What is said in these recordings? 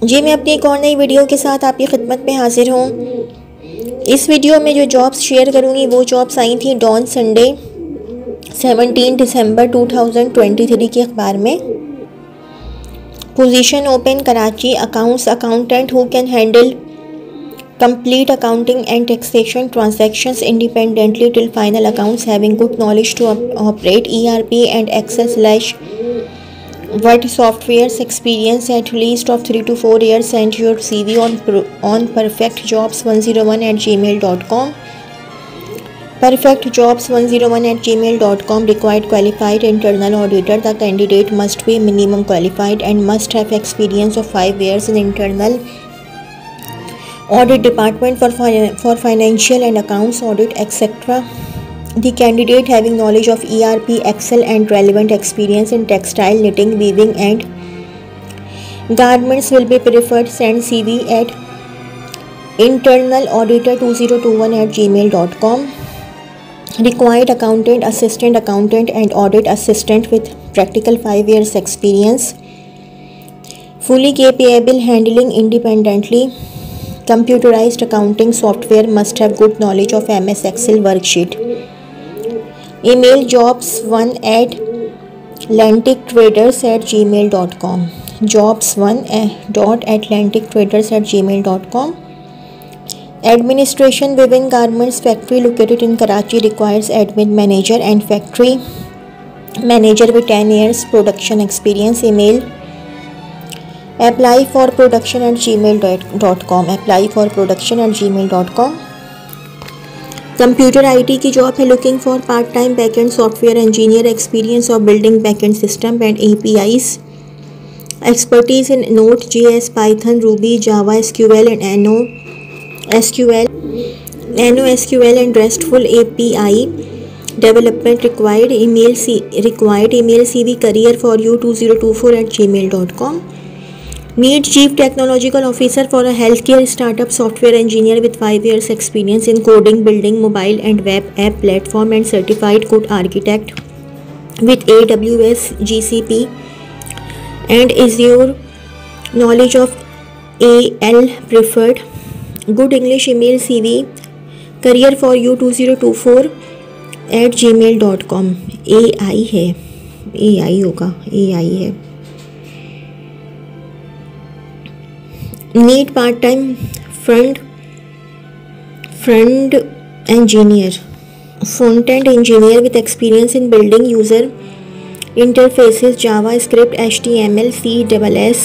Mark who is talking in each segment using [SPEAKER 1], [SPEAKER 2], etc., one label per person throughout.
[SPEAKER 1] जी मैं अपनी एक और नई वीडियो के साथ आपकी खिदमत में हाजिर हूँ। इस वीडियो में जो जॉब्स शेयर करूँगी वो जॉब्स आई थी डॉन संडे 17 दिसंबर 2023 के अखबार में। Position open Karachi, accounts accountant who can handle complete accounting and taxation transactions independently till final accounts, having good knowledge to operate ERP and Excel/Word softwares, experience at least of 3 to 4 years. Send your CV on perfectjobs101@gmail.com. perfectjobs101@gmail.com. Required qualified internal auditor. The candidate must be minimum qualified and must have experience of 5 years in internal audit department for financial and accounts audit, etc. The candidate having knowledge of ERP, Excel and relevant experience in textile, knitting, weaving and garments will be preferred. Send CV at internalauditor2021@gmail.com. Required accountant, assistant accountant and audit assistant with practical 5 years experience. Fully capable handling independently computerized accounting software, must have good knowledge of MS Excel worksheet. Email jobs1@atlantictraders@gmail.com. jobs1@atlantictraders@gmail.com. Administration within garments factory located in Karachi requires admin manager and factory manager with 10 years production experience. Email apply for production@gmail.com. apply for production@gmail.com. Computer IT की job है। Looking for part time backend software engineer, experience of building backend system and APIs, expertise in Node.js, Python, Ruby, Java, SQL and NoSQL and RESTful API development required. Email CV career4you2024@gmail.com. Need Chief Technological Officer for a healthcare startup software engineer with 5 years experience in coding, building mobile and web app platform and certified code architect with AWS, GCP and Azure knowledge of AL preferred. Good English. Email CV career4you2024@gmail.com. AI है, AI होगा, AI है। Need part-time front engineer, front-end engineer with experience in building user interfaces, JavaScript, HTML, CSS,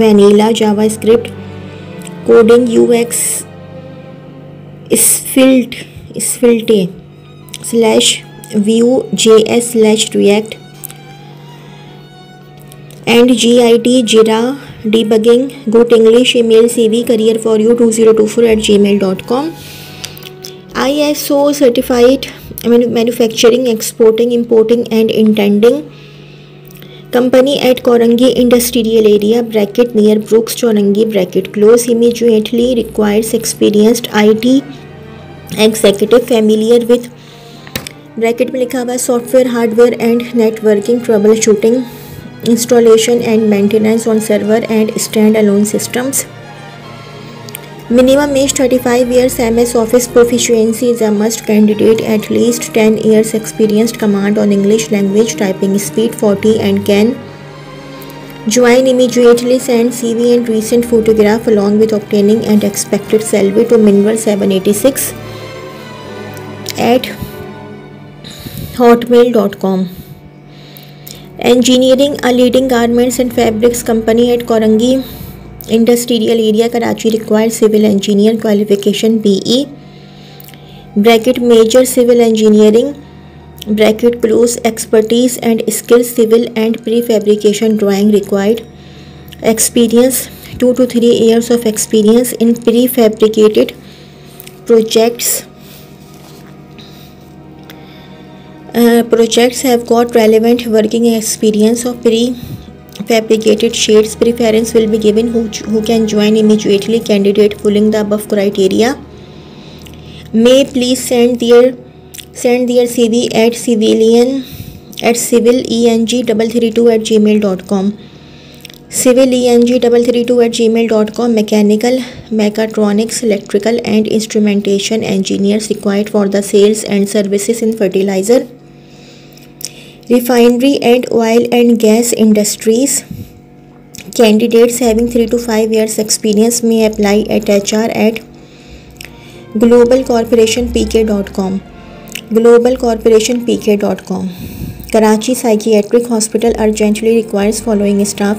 [SPEAKER 1] Vanilla, JavaScript, coding, UX, Svelte/Vue.js/React and Git, Jira, debugging. Good English. Email CV career4you2024@gmail.com. ISO certified manufacturing, exporting, importing and intending. Company at Korangi industrial area (near Brooks Chorangi) immediately requires experienced IT executive familiar with में लिखा हुआ software, hardware and networking, troubleshooting, installation and maintenance on server and standalone systems. Minimum age 35 years. MS Office proficiency is a must. Candidate at least 10 years experience. Command on English language. Typing speed 40 and can join immediately. Send CV and recent photograph along with obtaining and expected salary to minwal786@hotmail.com. Engineering, a leading garments and fabrics company at Korangi industrial area Karachi requires civil engineer qualification BE (major civil engineering) close expertise and skills civil and prefabrication drawing required. Experience 2 to 3 years of experience in prefabricated projects. Projects have got relevant working experience of prefabricated shades. Preference will be given who can join immediately. Candidate fulfilling the above criteria may please send their CV at civileng332@gmail.com. civil@332@gmail.com. Mechanical, mechatronics, electrical and instrumentation engineers required for the sales and services in fertilizer, refinery and oil and gas industries. Candidates having 3 to 5 years experience may apply at hr@globalcorporationpk.com. globalcorporationpk.com. Karachi Psychiatric Hospital urgently requires following staff: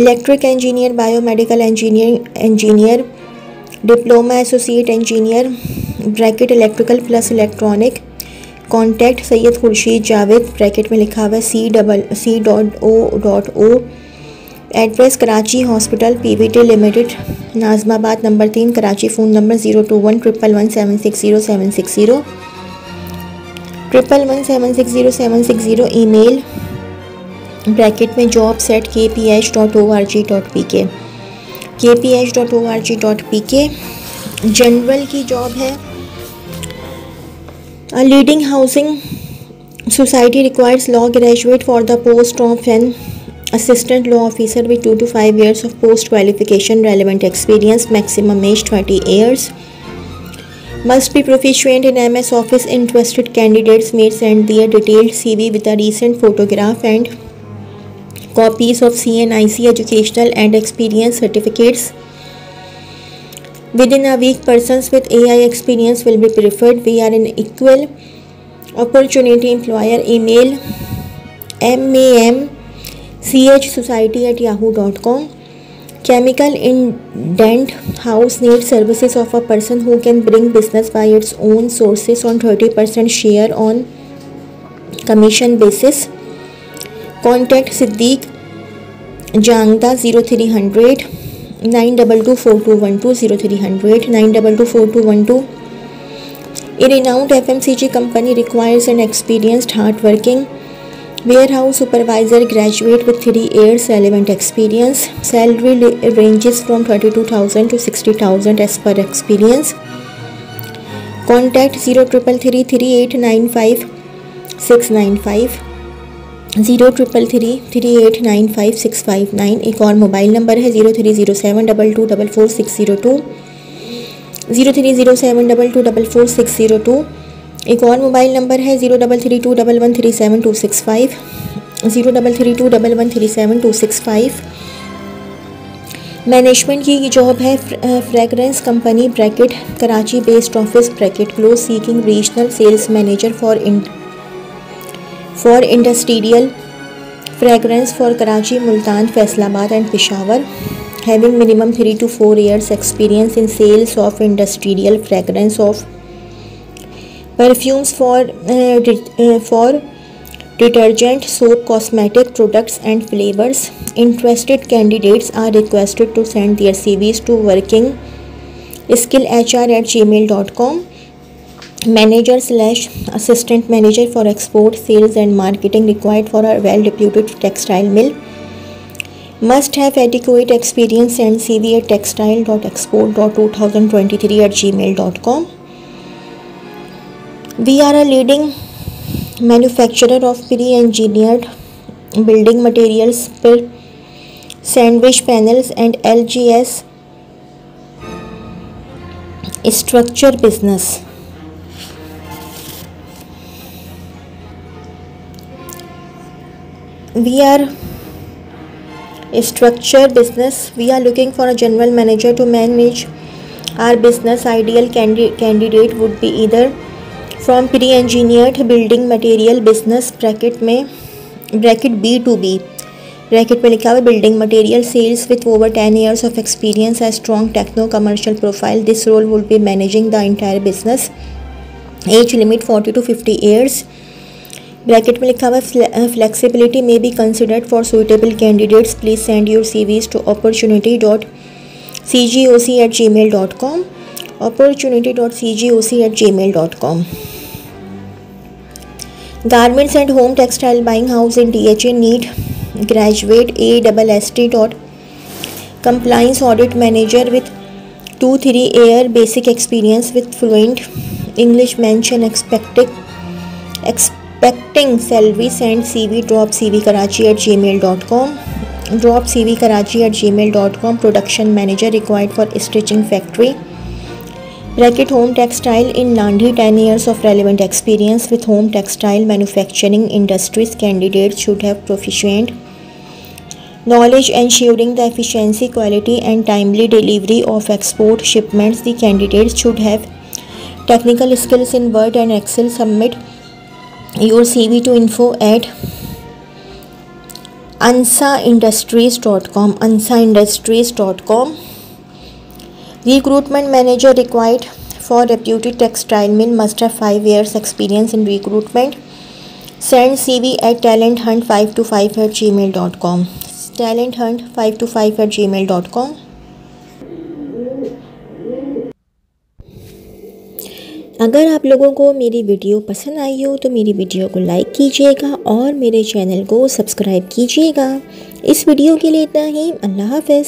[SPEAKER 1] electric engineer, biomedical engineer, diploma associate engineer (electrical plus electronic). Contact Syed Khurshid Javed bracket में लिखा हुआ है C.O.O. Address Karachi hospital PVT limited, Najmabad number 3, Karachi. Phone number 02111760760 111760760। Email bracket में jobs@kph.org.pk kph.org.pk। General की job है। A leading housing society requires law graduate for the post of an assistant law officer with 2 to 5 years of post qualification relevant experience, maximum age 20 years. Must be proficient in MS Office. Interested candidates may send their detailed CV with a recent photograph and copies of CNIC educational and experience certificates. Within a week, persons with AI experience will be preferred. We are an equal opportunity employer. Email mamchsociety@yahoo.com. Chemical indent house needs services of a person who can bring business by its own sources on 30% share on commission basis. Contact Siddiq Jangda 0300 9224212 0300 9224212. A renowned FMCG company requires an experienced, hardworking warehouse supervisor graduate with 3 years relevant experience. Salary ranges from 32,000 to 60,000 as per experience. Contact 0333895695 0333389565 एक और mobile number है 030722444602 030722444602। एक और mobile number है 0332113765 0332113765। Management की job है। Fragrance company bracket Karachi based office bracket close seeking regional sales manager for industrial fragrance for Karachi, Multan, Faisalabad and Peshawar. Having minimum 3 to 4 years experience in sales of industrial fragrance of perfumes for detergent, soap, cosmetic products and flavors. Interested candidates are requested to send their CVs to workingskillhr@gmail.com. Manager/assistant manager for export, sales and marketing required for a well-reputed textile mill. Must have adequate experience and CV at textile.export.2023@gmail.com. We are a leading manufacturer of pre-engineered building materials, sandwich panels and LGS structure business. We are a structure business. We are looking for a general manager to manage our business. Ideal candidate would be either from pre-engineered building material business bracket B2B bracket में लिखा हुआ है building material sales with over 10 years of experience, a strong techno commercial profile. This role would be managing the entire business. Age limit 40 to 50 years. Bracket में लिखा हुआ है flexibility may be considered for suitable candidates. Please send your CVs to opportunity.cgoc@gmail.com opportunity.cgoc@gmail.com. Garments and home textile buying house in DHA need graduate ASST. Compliance audit manager with 2-3 year basic experience with fluent English. Mention expected Starting salary, send CV dropcvkarachi@gmail.com. dropcvkarachi@gmail.com. Production manager required for stitching factory. Bracket home textile in Nandhi, 10 years of relevant experience with home textile manufacturing industries. Candidates should have proficient knowledge ensuring the efficiency, quality and timely delivery of export shipments. The candidates should have technical skills in Word and Excel. Submit your CV to info@ansaindustries.com. ansaindustries.com. Recruitment manager required for reputed textile mill, must have 5 years experience in recruitment. Send CV at talenthunt525@gmail.com. talenthunt525@gmail.com. अगर आप लोगों को मेरी video पसंद आई हो तो मेरी video को लाइक कीजिएगा और मेरे चैनल को सब्सक्राइब कीजिएगा। इस वीडियो के लिए इतना ही। अल्लाह हाफ़िज़।